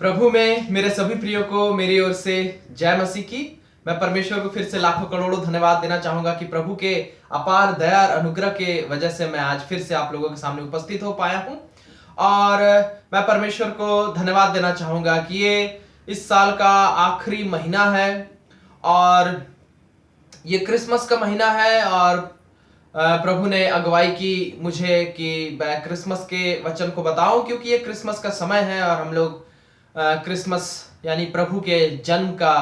प्रभु में मेरे सभी प्रियो को मेरी ओर से जय मसीह की। मैं परमेश्वर को फिर से लाखों करोड़ों धन्यवाद देना चाहूंगा कि प्रभु के अपार दया और अनुग्रह के वजह से मैं आज फिर से आप लोगों के सामने उपस्थित हो पाया हूं। और मैं परमेश्वर को धन्यवाद देना चाहूंगा कि ये इस साल का आखिरी महीना है और ये क्रिसमस का महीना है। और प्रभु ने अगुवाई की मुझे कि मैं क्रिसमस के वचन को बताऊं, क्योंकि ये क्रिसमस का समय है और हम लोग क्रिसमस यानी प्रभु के जन्म का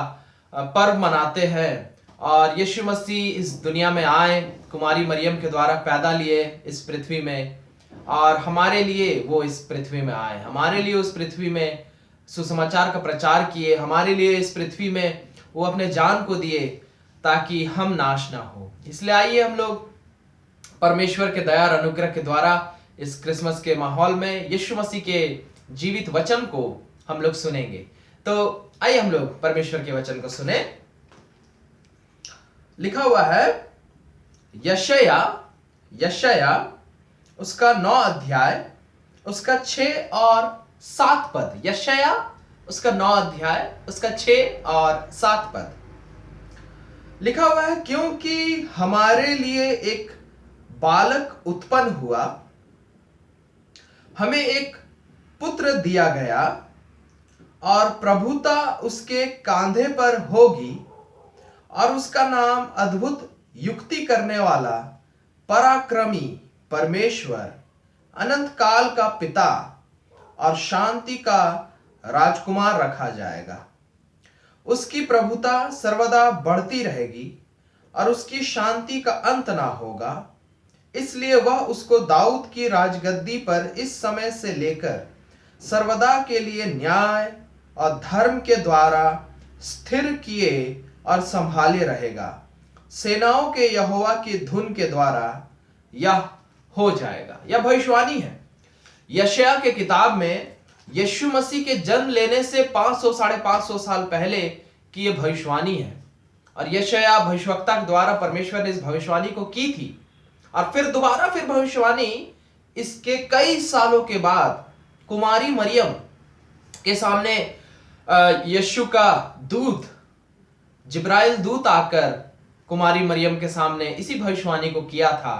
पर्व मनाते हैं। और यीशु मसीह इस दुनिया में आए, कुमारी मरियम के द्वारा पैदा लिए इस पृथ्वी में, और हमारे लिए वो इस पृथ्वी में आए, हमारे लिए उस पृथ्वी में सुसमाचार का प्रचार किए, हमारे लिए इस पृथ्वी में वो अपने जान को दिए ताकि हम नाश ना हो। इसलिए आइए हम लोग परमेश्वर के दया और अनुग्रह के द्वारा इस क्रिसमस के माहौल में यीशु मसीह के जीवित वचन को हम लोग सुनेंगे। तो आइए हम लोग परमेश्वर के वचन को सुने। लिखा हुआ है यशायाह उसका 9 अध्याय उसका 6 और 7 पद। यशायाह उसका 9 अध्याय उसका 6 और 7 पद लिखा हुआ है, क्योंकि हमारे लिए एक बालक उत्पन्न हुआ, हमें एक पुत्र दिया गया और प्रभुता उसके कांधे पर होगी, और उसका नाम अद्भुत युक्ति करने वाला, पराक्रमी परमेश्वर, अनंत काल का पिता और शांति का राजकुमार रखा जाएगा। उसकी प्रभुता सर्वदा बढ़ती रहेगी और उसकी शांति का अंत ना होगा। इसलिए वह उसको दाऊद की राजगद्दी पर इस समय से लेकर सर्वदा के लिए न्याय और धर्म के द्वारा स्थिर किए और संभाले रहेगा। सेनाओं के यहोवा की धुन के द्वारा यह हो जाएगा। यह भविष्यवाणी है यशायाह के किताब में। यीशु मसीह के जन्म लेने से 500 साढ़े 500 साल पहले की यह भविष्यवाणी है, और यशायाह भविष्यवक्ता के द्वारा परमेश्वर ने इस भविष्यवाणी को की थी। और फिर दोबारा भविष्यवाणी इसके कई सालों के बाद कुमारी मरियम के सामने यीशु का दूत जिब्राइल दूत आकर कुमारी मरियम के सामने इसी भविष्यवाणी को किया था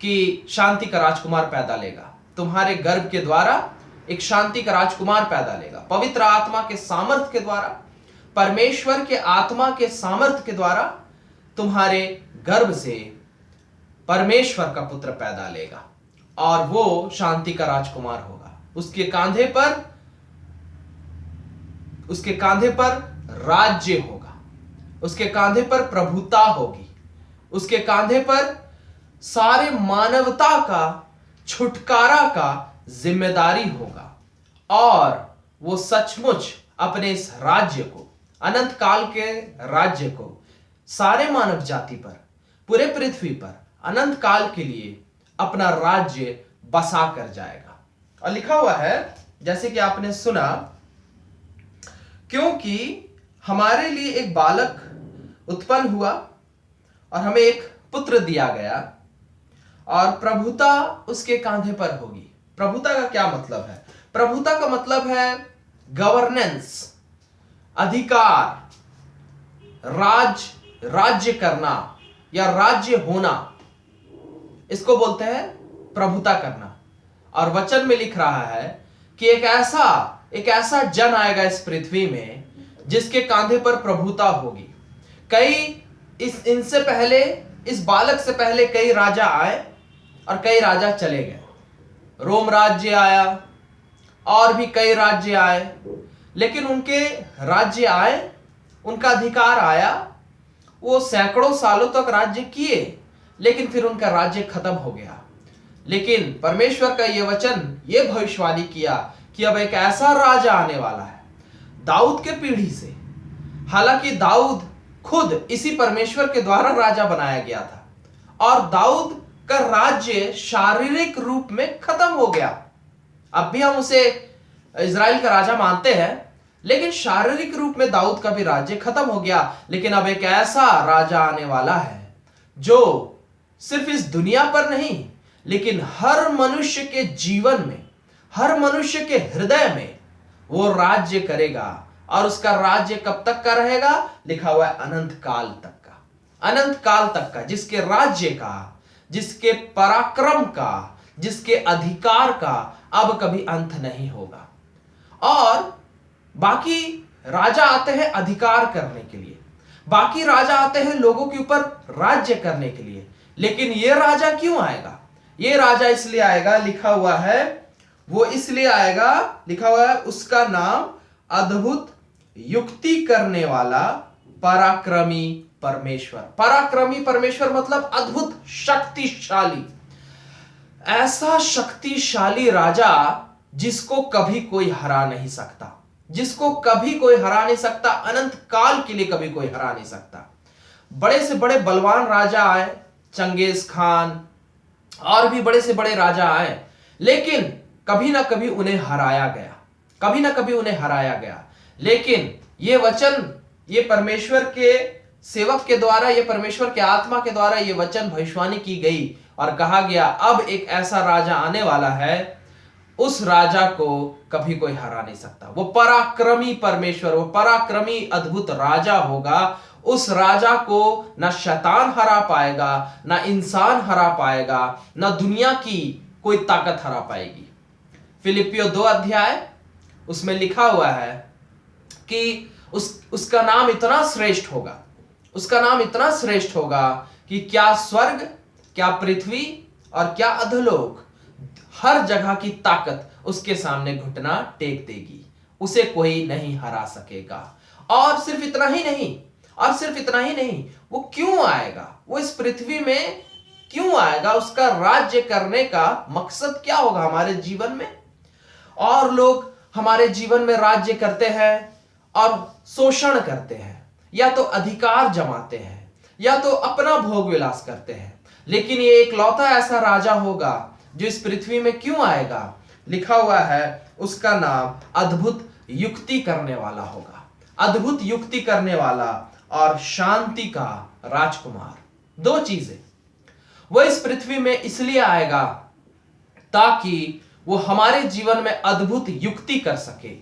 कि शांति का राजकुमार पैदा लेगा, तुम्हारे गर्भ के द्वारा एक शांति का राजकुमार पैदा लेगा। पवित्र आत्मा के सामर्थ्य के द्वारा, परमेश्वर के आत्मा के सामर्थ्य के द्वारा तुम्हारे गर्भ से परमेश्वर का पुत्र पैदा लेगा, और वो शांति का राजकुमार होगा। उसके कांधे पर राज्य होगा, उसके कांधे पर प्रभुता होगी, उसके कांधे पर सारे मानवता का छुटकारा का जिम्मेदारी होगा, और वो सचमुच अपने इस राज्य को, अनंत काल के राज्य को, सारे मानव जाति पर, पूरे पृथ्वी पर अनंत काल के लिए अपना राज्य बसा कर जाएगा। और लिखा हुआ है, जैसे कि आपने सुना, क्योंकि हमारे लिए एक बालक उत्पन्न हुआ और हमें एक पुत्र दिया गया और प्रभुता उसके कांधे पर होगी। प्रभुता का क्या मतलब है? प्रभुता का मतलब है गवर्नेंस, अधिकार, राज्य करना या राज्य होना, इसको बोलते हैं प्रभुता करना। और वचन में लिख रहा है कि एक ऐसा जन आएगा इस पृथ्वी में जिसके कांधे पर प्रभुता होगी। इनसे पहले, इस बालक से पहले कई राजा आए और कई राजा चले गए। रोम राज्य आया और भी कई राज्य आए, लेकिन उनके राज्य आए, उनका अधिकार आया, वो सैकड़ों सालों तक राज्य किए, लेकिन फिर उनका राज्य खत्म हो गया। लेकिन परमेश्वर का ये वचन, ये भविष्यवाणी किया कि अब एक ऐसा राजा आने वाला है दाऊद के पीढ़ी से। हालांकि दाऊद खुद इसी परमेश्वर के द्वारा राजा बनाया गया था, और दाऊद का राज्य शारीरिक रूप में खत्म हो गया। अब भी हम उसे इजराइल का राजा मानते हैं, लेकिन शारीरिक रूप में दाऊद का भी राज्य खत्म हो गया। लेकिन अब एक ऐसा राजा आने वाला है जो सिर्फ इस दुनिया पर नहीं, लेकिन हर मनुष्य के जीवन में, हर मनुष्य के हृदय में वो राज्य करेगा। और उसका राज्य कब तक का रहेगा? लिखा हुआ है अनंत काल तक का, अनंत काल तक का, जिसके राज्य का, जिसके पराक्रम का, जिसके अधिकार का अब कभी अंत नहीं होगा। और बाकी राजा आते हैं अधिकार करने के लिए, बाकी राजा आते हैं लोगों के ऊपर राज्य करने के लिए, लेकिन ये राजा क्यों आएगा? ये राजा इसलिए आएगा, लिखा हुआ है, वो इसलिए आएगा, लिखा हुआ है उसका नाम अद्भुत युक्ति करने वाला पराक्रमी परमेश्वर। पराक्रमी परमेश्वर मतलब अद्भुत शक्तिशाली, ऐसा शक्तिशाली राजा जिसको कभी कोई हरा नहीं सकता, जिसको कभी कोई हरा नहीं सकता, अनंत काल के लिए कभी कोई हरा नहीं सकता। बड़े से बड़े बलवान राजा आए, चंगेज खान और भी बड़े से बड़े राजा आए, लेकिन कभी ना कभी उन्हें हराया गया, कभी ना कभी उन्हें हराया गया। लेकिन ये वचन, ये परमेश्वर के सेवक के द्वारा, ये परमेश्वर के आत्मा के द्वारा ये वचन भविष्यवाणी की गई और कहा गया अब एक ऐसा राजा आने वाला है, उस राजा को कभी कोई हरा नहीं सकता। वो पराक्रमी परमेश्वर, वो पराक्रमी अद्भुत राजा होगा। उस राजा को ना शैतान हरा पाएगा, ना इंसान हरा पाएगा, ना दुनिया की कोई ताकत हरा पाएगी। फिलिपियो 2 अध्याय उसमें लिखा हुआ है कि उसका नाम इतना श्रेष्ठ होगा, उसका नाम इतना श्रेष्ठ होगा कि क्या स्वर्ग, क्या पृथ्वी और क्या अधोलोक, हर जगह की ताकत उसके सामने घुटना टेक देगी, उसे कोई नहीं हरा सकेगा। और सिर्फ इतना ही नहीं, और सिर्फ इतना ही नहीं, वो क्यों आएगा, वो इस पृथ्वी में क्यों आएगा, उसका राज्य करने का मकसद क्या होगा हमारे जीवन में। और लोग हमारे जीवन में राज्य करते हैं और शोषण करते हैं, या तो अधिकार जमाते हैं, या तो अपना भोग विलास करते हैं, लेकिन ये एक लौता ऐसा राजा होगा जो इस पृथ्वी में क्यों आएगा। लिखा हुआ है उसका नाम अद्भुत युक्ति करने वाला होगा, अद्भुत युक्ति करने वाला और शांति का राजकुमार। दो चीजें, वो इस पृथ्वी में इसलिए आएगा ताकि वो हमारे जीवन में अद्भुत युक्ति कर सके।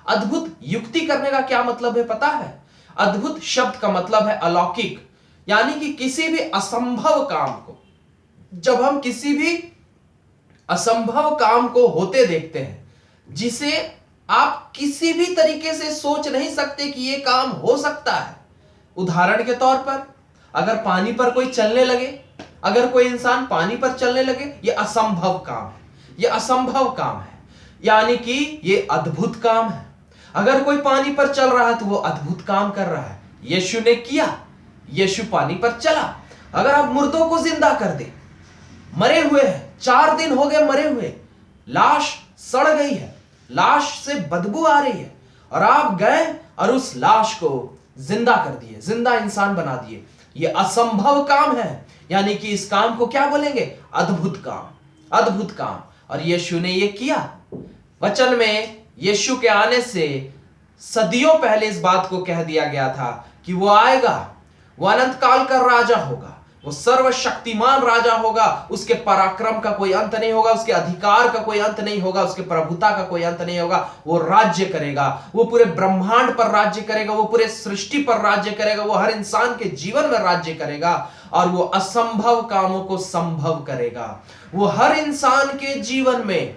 अद्भुत युक्ति करने का क्या मतलब है पता है? अद्भुत शब्द का मतलब है अलौकिक, यानी कि किसी भी असंभव काम को, जब हम किसी भी असंभव काम को होते देखते हैं, जिसे आप किसी भी तरीके से सोच नहीं सकते कि यह काम हो सकता है। उदाहरण के तौर पर, अगर पानी पर कोई चलने लगे, अगर कोई इंसान पानी पर चलने लगे, यह असंभव काम है, यह असंभव काम है, यानी कि यह अद्भुत काम है। अगर कोई पानी पर चल रहा है तो वो अद्भुत काम कर रहा है। यीशु ने किया, यीशु पानी पर चला। अगर आप मुर्दों को जिंदा कर दे, मरे हुए हैं, 4 दिन हो गए मरे हुए, लाश सड़ गई है, लाश से बदबू आ रही है, और आप गए और उस लाश को जिंदा कर दिए, जिंदा इंसान बना दिए, ये असंभव काम है। यानी कि इस काम को क्या बोलेंगे? अद्भुत काम, अद्भुत काम। और यीशु ने ये किया। वचन में यीशु के आने से सदियों पहले इस बात को कह दिया गया था कि वो आएगा, वो अनंत काल का राजा होगा, वो सर्वशक्तिमान राजा होगा, उसके पराक्रम का कोई अंत नहीं होगा, उसके अधिकार का कोई अंत नहीं होगा, उसके प्रभुता का कोई अंत नहीं होगा। वो राज्य करेगा, वो पूरे ब्रह्मांड पर राज्य करेगा, वो पूरे सृष्टि पर राज्य करेगा, वो हर इंसान के जीवन में राज्य करेगा, और वो असंभव कामों को संभव करेगा। वो हर इंसान के जीवन में,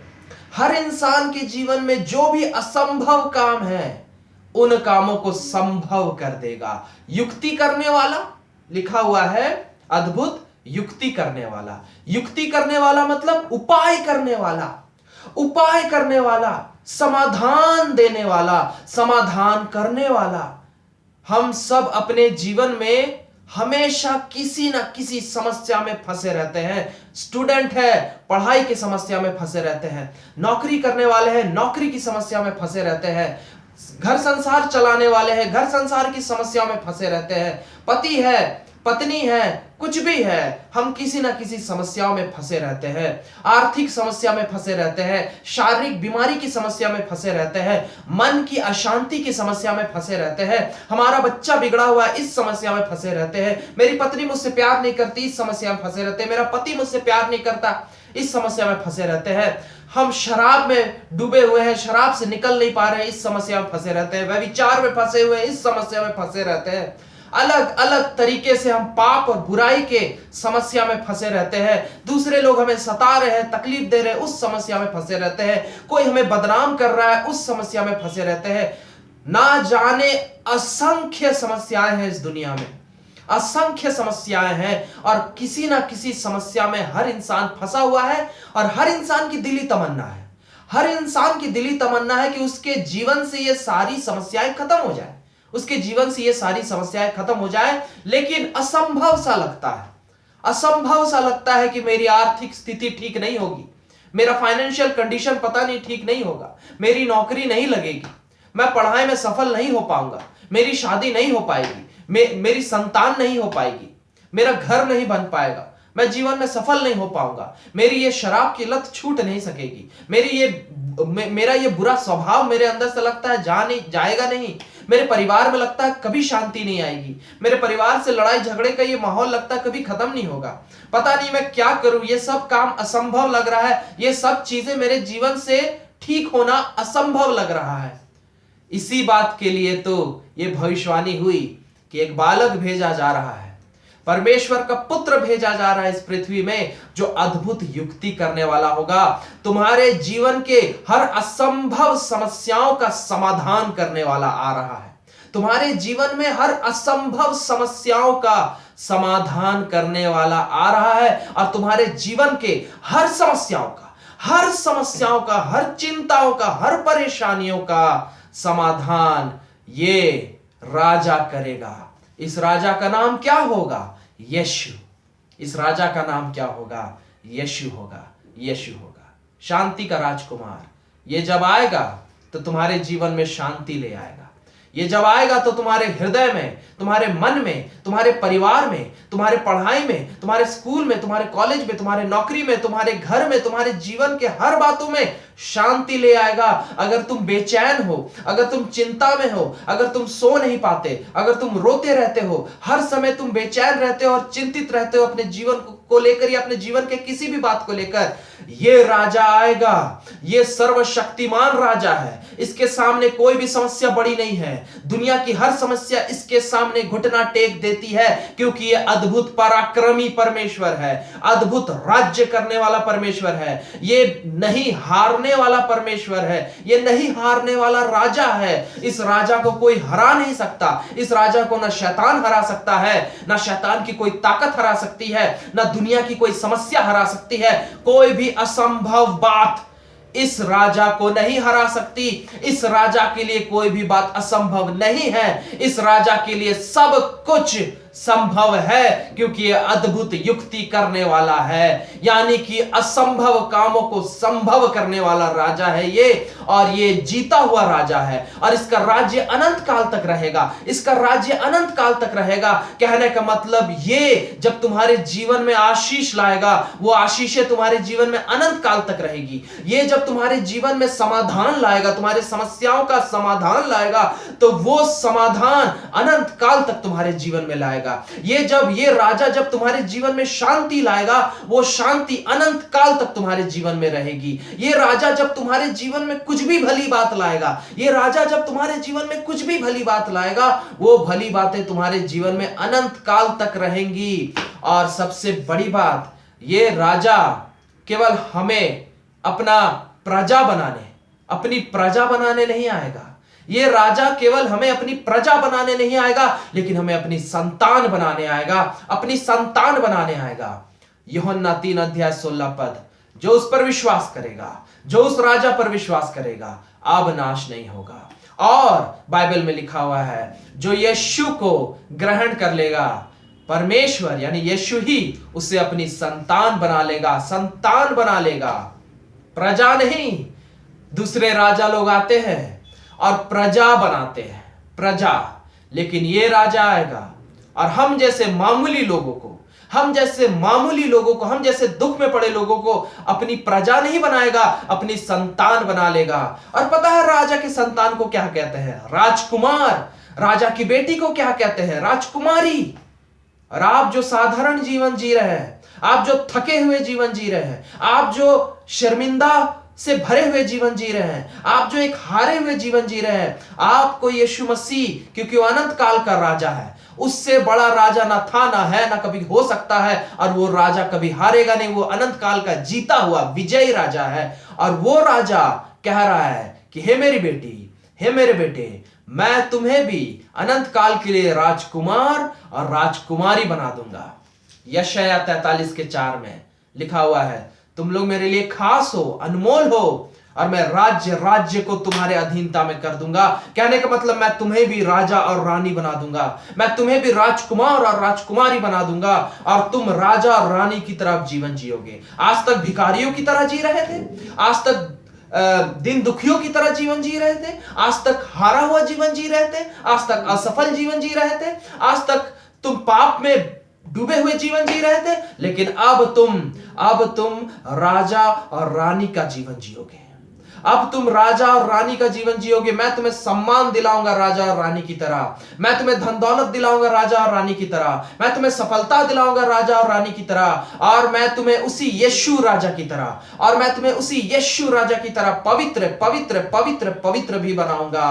हर इंसान के जीवन में जो भी असंभव काम है, उन कामों को संभव कर देगा। युक्ति करने वाला, लिखा हुआ है अद्भुत युक्ति करने वाला। युक्ति करने वाला मतलब उपाय करने वाला, उपाय करने वाला, समाधान देने वाला, समाधान करने वाला। हम सब अपने जीवन में हमेशा किसी ना किसी समस्या में फंसे रहते हैं। स्टूडेंट है, पढ़ाई की समस्या में फंसे रहते हैं, नौकरी करने वाले हैं, नौकरी की समस्या में फंसे रहते हैं, घर संसार चलाने वाले हैं, घर संसार की समस्या में फंसे रहते हैं, पति है, पत्नी है, कुछ भी है, हम किसी ना किसी समस्याओं में फंसे रहते हैं। आर्थिक समस्या में फंसे रहते हैं, शारीरिक बीमारी की समस्या में फंसे रहते हैं, मन की अशांति की समस्या में फंसे रहते हैं, हमारा बच्चा बिगड़ा हुआ है इस समस्या में फंसे रहते हैं, मेरी पत्नी मुझसे प्यार नहीं करती इस समस्या में फंसे रहते हैं, मेरा पति मुझसे प्यार नहीं करता इस समस्या में फंसे रहते हैं। हम शराब में डूबे हुए हैं, शराब से निकल नहीं पा रहे हैं, इस समस्या में फंसे रहते हैं। व्यभिचार में फंसे हुए हैं, इस समस्या में फंसे रहते हैं। अलग अलग तरीके से हम पाप और बुराई के समस्या में फंसे रहते हैं। दूसरे लोग हमें सता रहे हैं, तकलीफ दे रहे हैं, उस समस्या में फंसे रहते हैं। कोई हमें बदनाम कर रहा है, उस समस्या में फंसे रहते हैं। ना जाने असंख्य समस्याएं हैं इस दुनिया में, असंख्य समस्याएं हैं, और किसी ना किसी समस्या में हर इंसान फंसा हुआ है। और हर इंसान की दिली तमन्ना है, हर इंसान की दिली तमन्ना है कि उसके जीवन से ये सारी समस्याएं खत्म हो जाए, उसके जीवन से ये सारी समस्याएं खत्म हो जाए। लेकिन असंभव सा लगता है, असंभव सा लगता है कि मेरी आर्थिक स्थिति ठीक नहीं होगी, मेरा फाइनेंशियल कंडीशन पता नहीं ठीक नहीं होगा, मेरी नौकरी नहीं लगेगी, मैं पढ़ाई में सफल नहीं हो पाऊंगा, मेरी शादी नहीं हो पाएगी, मेरी संतान नहीं हो पाएगी, मेरा घर नहीं बन पाएगा, मैं जीवन में सफल नहीं हो पाऊंगा, मेरी ये शराब की लत छूट नहीं सकेगी, मेरा ये बुरा स्वभाव मेरे अंदर से लगता है जाएगा नहीं, मेरे परिवार में लगता है कभी शांति नहीं आएगी, मेरे परिवार से लड़ाई झगड़े का ये माहौल लगता है कभी खत्म नहीं होगा, पता नहीं मैं क्या करूं, ये सब काम असंभव लग रहा है, ये सब चीजें मेरे जीवन से ठीक होना असंभव लग रहा है। इसी बात के लिए तो ये भविष्यवाणी हुई कि एक बालक भेजा जा रहा है, परमेश्वर का पुत्र भेजा जा रहा है इस पृथ्वी में, जो अद्भुत युक्ति करने वाला होगा। तुम्हारे जीवन के हर असंभव समस्याओं का समाधान करने वाला आ रहा है, तुम्हारे जीवन में हर असंभव समस्याओं का समाधान करने वाला आ रहा है, और तुम्हारे जीवन के हर समस्याओं का, हर चिंताओं का, हर परेशानियों का समाधान ये राजा करेगा। इस राजा का नाम क्या होगा? यीशु। इस राजा का नाम क्या होगा? यीशु होगा, यीशु होगा, शांति का राजकुमार। ये जब आएगा तो तुम्हारे जीवन में शांति ले आएगा। ये जब आएगा तो तुम्हारे हृदय में, तुम्हारे मन में, तुम्हारे परिवार में, तुम्हारे पढ़ाई में, तुम्हारे स्कूल में, तुम्हारे कॉलेज में, तुम्हारे नौकरी में, तुम्हारे घर में, तुम्हारे जीवन के हर बातों में शांति ले आएगा। अगर तुम बेचैन हो, अगर तुम चिंता में हो, अगर तुम सो नहीं पाते, अगर तुम रोते रहते हो, हर समय तुम बेचैन रहते हो और चिंतित रहते हो अपने जीवन को लेकर या अपने जीवन के किसी भी बात को लेकर, ये राजा आएगा। ये सर्वशक्तिमान राजा है, इसके सामने कोई भी समस्या बड़ी नहीं है। दुनिया की हर समस्या इसके सामने घुटना टेक देती है, क्योंकि ये अद्भुत पराक्रमी परमेश्वर है, अद्भुत राज्य करने वाला परमेश्वर है, ये नहीं हारने वाला परमेश्वर है, ये नहीं हारने वाला राजा है। इस राजा को कोई हरा नहीं सकता। इस राजा को ना शैतान हरा सकता है, ना शैतान की कोई ताकत हरा सकती है, ना दुनिया की कोई समस्या हरा सकती है। कोई भी असंभव बात इस राजा को नहीं हरा सकती। इस राजा के लिए कोई भी बात असंभव नहीं है। इस राजा के लिए सब कुछ संभव है, क्योंकि यह अद्भुत युक्ति करने वाला है, यानी कि असंभव कामों को संभव करने वाला राजा है ये। और ये जीता हुआ राजा है, और इसका राज्य अनंत काल तक रहेगा। इसका राज्य अनंत काल तक रहेगा। कहने का मतलब ये, जब तुम्हारे जीवन में आशीष लाएगा, वो आशीषें तुम्हारे जीवन में अनंत काल तक रहेगी। ये जब तुम्हारे जीवन में समाधान लाएगा, तुम्हारे समस्याओं का समाधान लाएगा, तो वो समाधान अनंत काल तक तुम्हारे जीवन में लाएगा। ये राजा जब तुम्हारे जीवन में शांति लाएगा, वो शांति अनंत काल तक तुम्हारे जीवन में रहेगी। ये राजा जब तुम्हारे जीवन में कुछ भी भली बात लाएगा, ये राजा जब तुम्हारे जीवन में कुछ भी भली बात लाएगा, वो भली बातें तुम्हारे जीवन में अनंत काल तक रहेंगी। और सबसे बड़ी बात, ये राजा केवल हमें अपनी प्रजा बनाने नहीं आएगा। ये राजा केवल हमें अपनी प्रजा बनाने नहीं आएगा, लेकिन हमें अपनी संतान बनाने आएगा, अपनी संतान बनाने आएगा। यूहन्ना 3:16, जो उस पर विश्वास करेगा, जो उस राजा पर विश्वास करेगा, अब नाश नहीं होगा। और बाइबल में लिखा हुआ है, जो यीशु को ग्रहण कर लेगा, परमेश्वर यानी यीशु ही उसे अपनी संतान बना लेगा। संतान बना लेगा, प्रजा नहीं। दूसरे राजा लोग आते हैं और प्रजा बनाते हैं, प्रजा। लेकिन ये राजा आएगा और हम जैसे मामूली लोगों को, हम जैसे दुख में पड़े लोगों को अपनी प्रजा नहीं बनाएगा, अपनी संतान बना लेगा। और पता है राजा के संतान को क्या कहते हैं? राजकुमार। राजा की बेटी को क्या कहते हैं? राजकुमारी। और आप जो साधारण जीवन जी रहे हैं, आप जो थके हुए जीवन जी रहे हैं, आप जो शर्मिंदा से भरे हुए जीवन जी रहे हैं, आप जो एक हारे हुए जीवन जी रहे हैं, आपको यीशु मसीह, क्योंकि वो अनंत काल का राजा है, उससे बड़ा राजा ना था, ना है, ना कभी हो सकता है, और वो राजा कभी हारेगा नहीं। वो अनंत काल का जीता हुआ विजयी राजा है। और वो राजा कह रहा है कि हे मेरी बेटी, हे मेरे बेटे, मैं तुम्हें भी अनंत काल के लिए राजकुमार और राजकुमारी बना दूंगा। यशायाह 43:4 में लिखा हुआ है, तुम लोग मेरे लिए खास हो, अनमोल हो, और मैं राज्य को तुम्हारे अधीनता में कर दूंगा। कहने का मतलब मैं तुम्हें भी राजा और रानी बना दूंगा, मैं तुम्हें भी राजकुमार और राजकुमारी बना दूंगा, और तुम राजा और रानी की तरह जीवन जियोगे। आज तक भिखारियों की तरह जी रहे थे, आज तक दिन दुखियों की तरह जीवन जी रहे थे, आज तक हारा हुआ जीवन जी रहे थे, आज तक असफल जीवन जी रहे थे, आज तक तुम पाप में डूबे हुए जीवन जी रहे थे, लेकिन अब तुम राजा और रानी का जीवन जियोगे। अब तुम राजा और रानी का जीवन जियोगे। मैं तुम्हें सम्मान दिलाऊंगा राजा और रानी की तरह, मैं तुम्हें धन दौलत दिलाऊंगा राजा और रानी की तरह, मैं तुम्हें सफलता दिलाऊंगा राजा और रानी की तरह, और मैं तुम्हें उसी यीशु राजा की तरह, और मैं तुम्हें उसी यीशु राजा की तरह पवित्र पवित्र पवित्र पवित्र भी बनाऊंगा।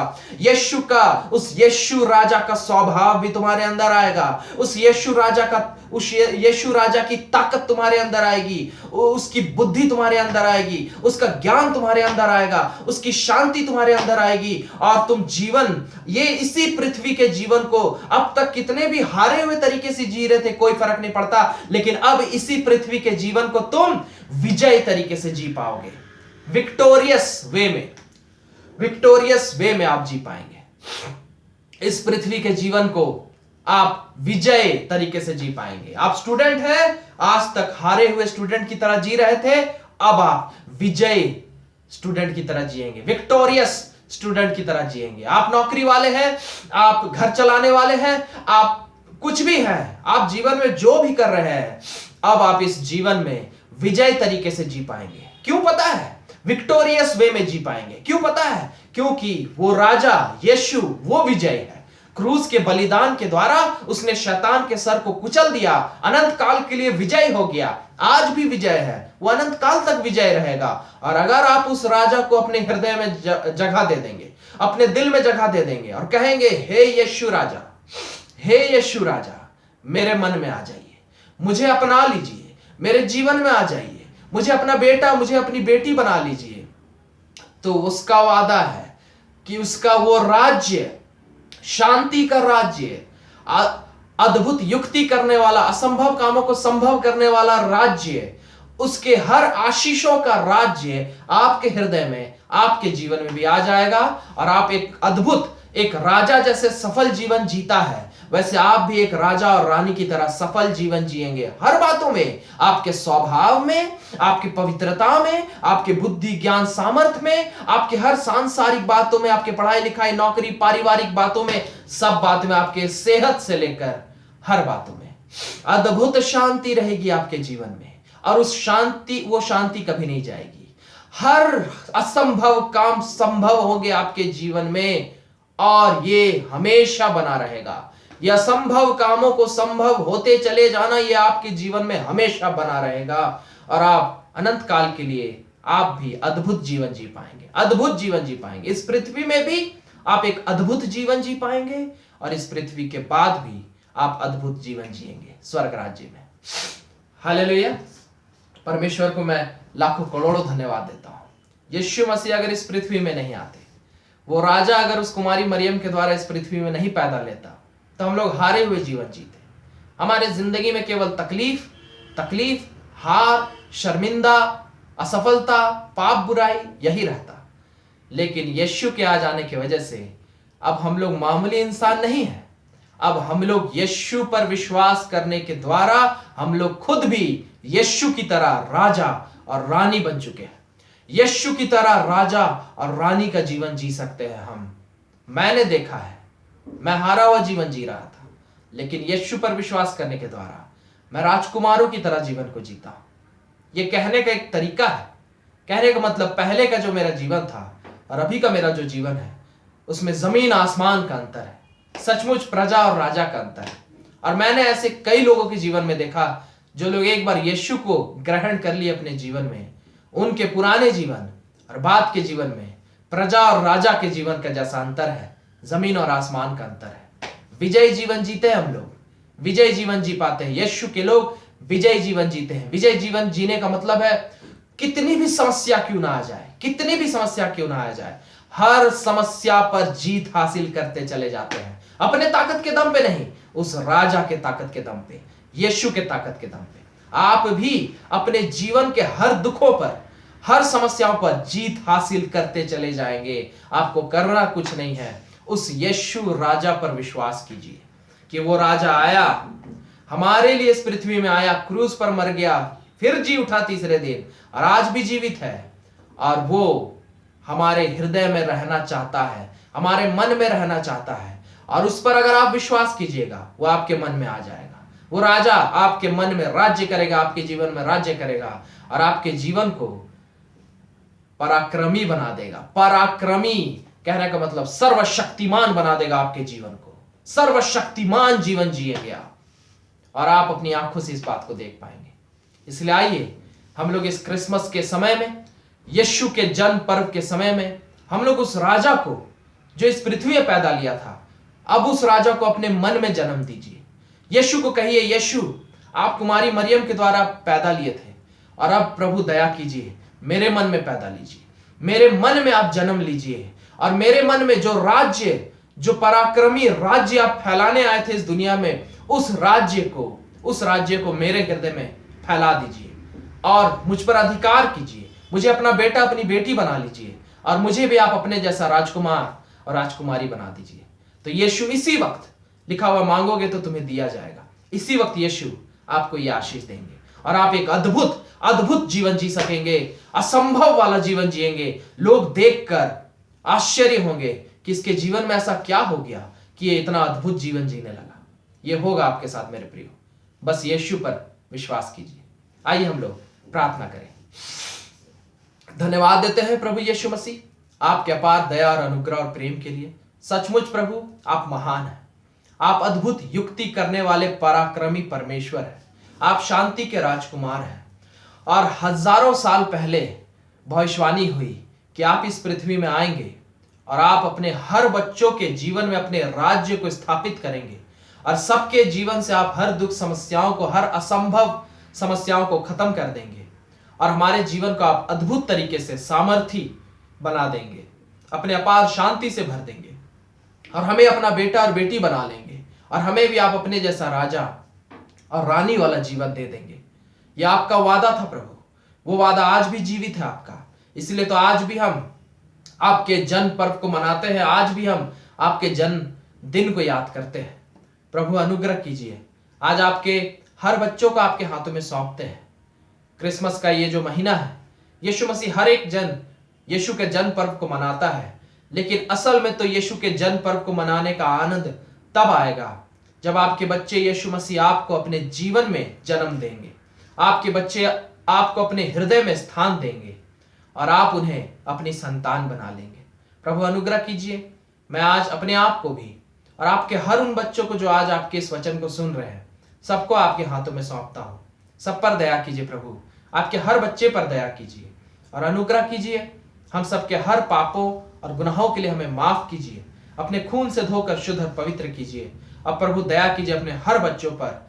उस यीशु राजा का स्वभाव भी तुम्हारे अंदर आएगा, उस यीशु राजा की ताकत तुम्हारे अंदर आएगी, उसकी बुद्धि तुम्हारे अंदर आएगी, उसका ज्ञान तुम्हारे अंदर आएगा, उसकी शांति तुम्हारे अंदर आएगी, और तुम इसी पृथ्वी के जीवन को अब तक कितने भी हारे हुए तरीके से जी रहे थे, कोई फर्क नहीं पड़ता, लेकिन अब इसी पृथ्वी के जीवन को तुम विजयी तरीके से जी पाओगे। विक्टोरियस वे में आप जी पाएंगे। इस पृथ्वी के जीवन को आप विजय तरीके से जी पाएंगे। आप स्टूडेंट हैं, आज तक हारे हुए स्टूडेंट की तरह जी रहे थे, अब आप विजय स्टूडेंट की तरह जिएंगे, विक्टोरियस स्टूडेंट की तरह जिएंगे। आप नौकरी वाले हैं, आप घर चलाने वाले हैं, आप कुछ भी हैं, आप जीवन में जो भी कर रहे हैं, अब आप इस जीवन में विजय तरीके से जी पाएंगे। क्यों पता है? विक्टोरियस वे में जी पाएंगे। क्यों पता है? क्योंकि वो राजा यीशु वो विजय है। क्रूस के बलिदान के द्वारा उसने शैतान के सर को कुचल दिया, अनंत काल के लिए विजय हो गया। आज भी विजय है, वो अनंत काल तक विजय रहेगा। और अगर आप उस राजा को अपने हृदय में जगह दे देंगे, अपने दिल में जगह दे देंगे, और कहेंगे हे यीशु राजा, मेरे मन में आ जाइए, मुझे अपना लीजिए, मेरे जीवन में आ जाइए, मुझे अपना बेटा, मुझे अपनी बेटी बना लीजिए, तो उसका वादा है कि उसका वो राज्य, शांति का राज्य, अद्भुत युक्ति करने वाला, असंभव कामों को संभव करने वाला राज्य, उसके हर आशीषों का राज्य आपके हृदय में, आपके जीवन में भी आ जाएगा। और आप एक राजा जैसे सफल जीवन जीता है, वैसे आप भी एक राजा और रानी की तरह सफल जीवन जिएंगे। हर बातों में, आपके स्वभाव में, आपकी पवित्रता में, आपके बुद्धि ज्ञान सामर्थ्य में, आपके हर सांसारिक बातों में, आपके पढ़ाई लिखाई नौकरी पारिवारिक बातों में, सब बात में, आपके सेहत से लेकर हर बातों में अद्भुत शांति रहेगी आपके जीवन में। और वो शांति कभी नहीं जाएगी। हर असंभव काम संभव होंगे आपके जीवन में, और ये हमेशा बना रहेगा। यह असंभव कामों को संभव होते चले जाना, यह आपके जीवन में हमेशा बना रहेगा। और आप अनंत काल के लिए आप भी अद्भुत जीवन जी पाएंगे, अद्भुत जीवन जी पाएंगे। इस पृथ्वी में भी आप एक अद्भुत जीवन जी पाएंगे, और इस पृथ्वी के बाद भी आप अद्भुत जीवन जिएंगे स्वर्ग राज्य में। हालेलुया। परमेश्वर को मैं लाखों करोड़ों धन्यवाद देता हूं। यीशु मसीह अगर इस पृथ्वी में नहीं आते, वो राजा अगर उस कुमारी मरियम के द्वारा इस पृथ्वी में नहीं पैदा लेता, तो हम लोग हारे हुए जीवन जीते। हमारे जिंदगी में केवल तकलीफ, हार, शर्मिंदा, असफलता, पाप, बुराई यही रहता। लेकिन यीशु के आ जाने की वजह से अब हम लोग मामूली इंसान नहीं हैं। अब हम लोग यीशु पर विश्वास करने के द्वारा हम लोग खुद भी यीशु की तरह राजा और रानी बन चुके हैं। यीशु की तरह राजा और रानी का जीवन जी सकते हैं हम। मैंने देखा है, मैं हारा हुआ जीवन जी रहा था, लेकिन यीशु पर विश्वास करने के द्वारा मैं राजकुमारों की तरह जीवन को जीता हूं। यह कहने का एक तरीका है। कहने का मतलब पहले का जो मेरा जीवन था और अभी का मेरा जो जीवन है, उसमें जमीन आसमान का अंतर है। सचमुच प्रजा और राजा का अंतर है। और मैंने ऐसे कई लोगों के जीवन में देखा, जो लोग एक बार यीशु को ग्रहण कर लिए अपने जीवन में, उनके पुराने जीवन और बाद के जीवन में प्रजा और राजा के जीवन का जैसा अंतर है, जमीन और आसमान का अंतर है। विजयी जीवन जीते हैं हम लोग, विजयी जीवन जी पाते हैं। यीशु के लोग विजयी जीवन जीते हैं। विजयी जीवन जीने का मतलब है कितनी भी समस्या क्यों ना आ जाए, कितनी भी समस्या क्यों ना आ जाए, हर समस्या पर जीत हासिल करते चले जाते हैं। अपने ताकत के दम पे नहीं, उस राजा के ताकत के दम पे, यीशु के ताकत के दम पे। आप भी अपने जीवन के हर दुखों पर, हर समस्याओं पर जीत हासिल करते चले जाएंगे। आपको करना कुछ नहीं है, उस यीशु राजा पर विश्वास कीजिए कि वो राजा आया, हमारे लिए इस पृथ्वी में आया, क्रूस पर मर गया, फिर जी उठा तीसरे दिन, और आज भी जीवित है। और वो हमारे हृदय में रहना चाहता है, हमारे मन में रहना चाहता है। और उस पर अगर आप विश्वास कीजिएगा, वो आपके मन में आ जाएगा। वो राजा आपके मन में राज्य करेगा, आपके जीवन में राज्य करेगा, और आपके जीवन को पराक्रमी बना देगा। पराक्रमी कहने का मतलब सर्वशक्तिमान बना देगा आपके जीवन को। सर्वशक्तिमान जीवन जिएंगे आप, और आप अपनी आंखों से इस बात को देख पाएंगे। इसलिए आइए हम लोग इस क्रिसमस के समय में, यीशु के जन्म पर्व के समय में, हम लोग उस राजा को जो इस पृथ्वी में पैदा लिया था, अब उस राजा को अपने मन में जन्म दीजिए। यीशु को कहिए, यीशु आप कुमारी मरियम के द्वारा पैदा लिए थे, और अब प्रभु दया कीजिए, मेरे मन में पैदा लीजिए, मेरे मन में आप जन्म लीजिए, और मेरे मन में जो राज्य, जो पराक्रमी राज्य आप फैलाने आए थे इस दुनिया में, उस राज्य को मेरे हृदय में फैला दीजिए, और मुझ पर अधिकार कीजिए। मुझे अपना बेटा, अपनी बेटी बना लीजिए, और मुझे भी आप अपने जैसा राजकुमार और राजकुमारी बना दीजिए। तो यीशु इसी वक्त, लिखा हुआ मांगोगे तो तुम्हें दिया जाएगा, इसी वक्त यीशु आपको यह आशीष देंगे, और आप एक अद्भुत अद्भुत जीवन जी सकेंगे, असंभव वाला जीवन जिएंगे। लोग देखकर आश्चर्य होंगे कि इसके जीवन में ऐसा क्या हो गया कि ये इतना अद्भुत जीवन जीने लगा। ये होगा आपके साथ मेरे प्रियो, बस यीशु पर विश्वास कीजिए। आइए हम लोग प्रार्थना करें। धन्यवाद देते हैं प्रभु यीशु मसीह, आपके अपार दया और अनुग्रह और प्रेम के लिए। सचमुच प्रभु आप महान हैं, आप अद्भुत युक्ति करने वाले पराक्रमी परमेश्वर हैं, आप शांति के राजकुमार हैं। और हजारों साल पहले भविष्यवाणी हुई कि आप इस पृथ्वी में आएंगे, और आप अपने हर बच्चों के जीवन में अपने राज्य को स्थापित करेंगे, और सबके जीवन से आप हर दुख समस्याओं को, हर असंभव समस्याओं को खत्म कर देंगे, और हमारे जीवन को आप अद्भुत तरीके से सामर्थी बना देंगे, अपने अपार शांति से भर देंगे, और हमें अपना बेटा और बेटी बना लेंगे, और हमें भी आप अपने जैसा राजा और रानी वाला जीवन दे देंगे। यह आपका वादा था प्रभु, वो वादा आज भी जीवित है आपका। इसलिए तो आज भी हम आपके जन्म पर्व को मनाते हैं, आज भी हम आपके जन्म दिन को याद करते हैं। प्रभु अनुग्रह कीजिए, आज आपके हर बच्चों को आपके हाथों में सौंपते हैं। क्रिसमस का ये जो महीना है, यीशु मसीह हर एक जन यीशु के जन्म पर्व को मनाता है, लेकिन असल में तो यीशु के जन्म पर्व को मनाने का आनंद तब आएगा जब आपके बच्चे यीशु मसीह आपको अपने जीवन में जन्म देंगे। आपके बच्चे आपको अपने हृदय में स्थान देंगे, और आप उन्हें अपनी संतान बना लेंगे। प्रभु अनुग्रह कीजिए, मैं आज अपने आप को भी और आपके हर उन बच्चों को जो आज आपके इस वचन को सुन रहे हैं, सबको आपके हाथों में सौंपता हूं। सब पर दया कीजिए प्रभु, आपके हर बच्चे पर दया कीजिए और अनुग्रह कीजिए। हम सबके हर पापों और गुनाहों के लिए हमें माफ कीजिए, अपने खून से धोकर शुद्ध और पवित्र कीजिए। अब प्रभु दया कीजिए अपने हर बच्चों पर।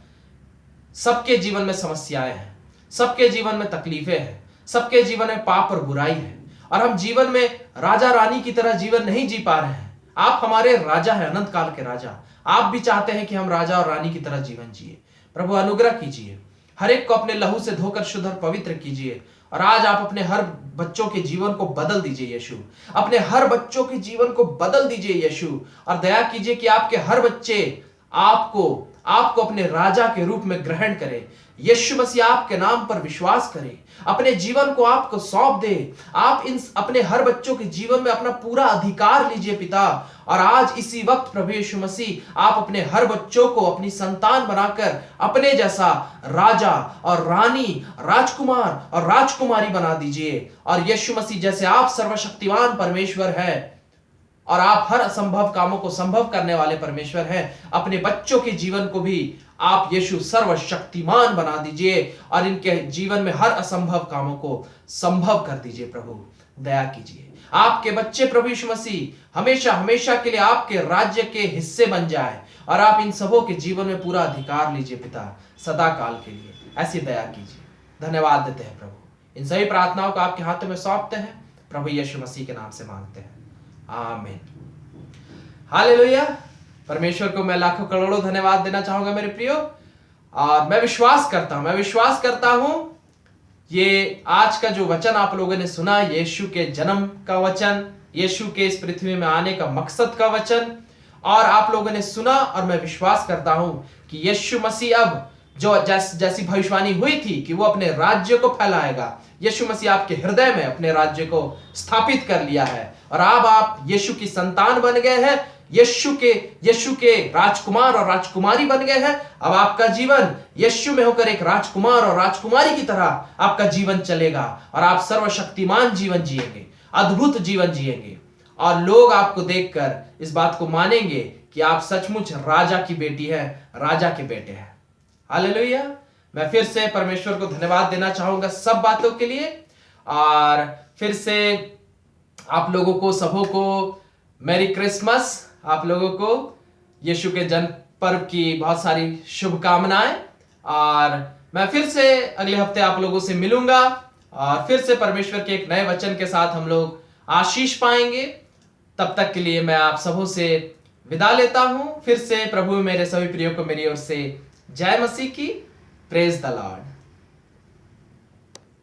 सबके जीवन में समस्याएं हैं, सबके जीवन में तकलीफें हैं, सबके जीवन में पाप और बुराई है, और हम जीवन में राजा रानी की तरह जीवन नहीं जी पा रहे हैं। आप हमारे राजा हैं, अनंत काल के राजा। आप भी चाहते हैं कि हम राजा और रानी की तरह जीवन जिए। प्रभु अनुग्रह कीजिए, हर एक को अपने लहू से धोकर शुद्ध और पवित्र कीजिए, और आज आप अपने हर बच्चों के जीवन को बदल दीजिए यीशु। अपने हर बच्चों के जीवन को बदल दीजिए यीशु, और दया कीजिए कि आपके हर बच्चे आपको अपने राजा के रूप में ग्रहण करें। यीशु मसीह आपके नाम पर विश्वास करें, अपने जीवन को आपको सौंप दे। आप इन अपने हर बच्चों के जीवन में अपना पूरा अधिकार लीजिए पिता। और आज इसी वक्त प्रभु यीशु मसीह आप अपने हर बच्चों को अपनी संतान बनाकर अपने जैसा राजा और रानी, राजकुमार और राजकुमारी बना दीजिए। और यीशु मसीह जैसे आप सर्वशक्तिमान परमेश्वर है, और आप हर असंभव कामों को संभव करने वाले परमेश्वर हैं। अपने बच्चों के जीवन को भी आप यीशु सर्वशक्तिमान बना दीजिए और इनके जीवन में हर असंभव कामों को संभव कर दीजिए। प्रभु दया कीजिए। आपके बच्चे प्रभु यीशु मसीह हमेशा हमेशा के लिए आपके राज्य के हिस्से बन जाए और आप इन सबों के जीवन में पूरा अधिकार लीजिए पिता, सदा काल के लिए ऐसी दया कीजिए। धन्यवाद देते हैं प्रभु। इन सभी प्रार्थनाओं को आपके हाथों में सौंपते हैं, प्रभु यीशु मसीह के नाम से मांगते हैं, आमीन। हालेलुया। परमेश्वर को मैं लाखों करोड़ों धन्यवाद देना चाहूंगा मेरे प्रियो। और मैं विश्वास करता हूं ये आज का जो वचन आप लोगों ने सुना, यीशु के जन्म का वचन, यीशु के इस पृथ्वी में आने का मकसद का वचन, और आप लोगों ने सुना और मैं विश्वास करता हूं कि यीशु मसीह अब जो जैसी भविष्यवाणी हुई थी कि वो अपने राज्य को फैलाएगा, यीशु मसीह आपके हृदय में अपने राज्य को स्थापित कर लिया है और अब आप यीशु की संतान बन गए हैं, यीशु के राजकुमार और राजकुमारी बन गए हैं। अब आपका जीवन यीशु में होकर एक राजकुमार और राजकुमारी की तरह आपका जीवन चलेगा और आप सर्वशक्तिमान जीवन जिएंगे, अद्भुत जीवन जिएंगे और लोग आपको देखकर इस बात को मानेंगे कि आप सचमुच राजा की बेटी है, राजा के बेटे हैं। हालेलुया। मैं फिर से परमेश्वर को धन्यवाद देना चाहूंगा सब बातों के लिए और फिर से आप लोगों को सबों को मैरी क्रिसमस, आप लोगों को यीशु के जन्म पर्व की बहुत सारी शुभकामनाएं। और मैं फिर से अगले हफ्ते आप लोगों से मिलूंगा और फिर से परमेश्वर के एक नए वचन के साथ हम लोग आशीष पाएंगे। तब तक के लिए मैं आप सबों से विदा लेता हूं। फिर से प्रभु मेरे सभी प्रियो को मेरी ओर से जय मसीह की। Praise the Lord.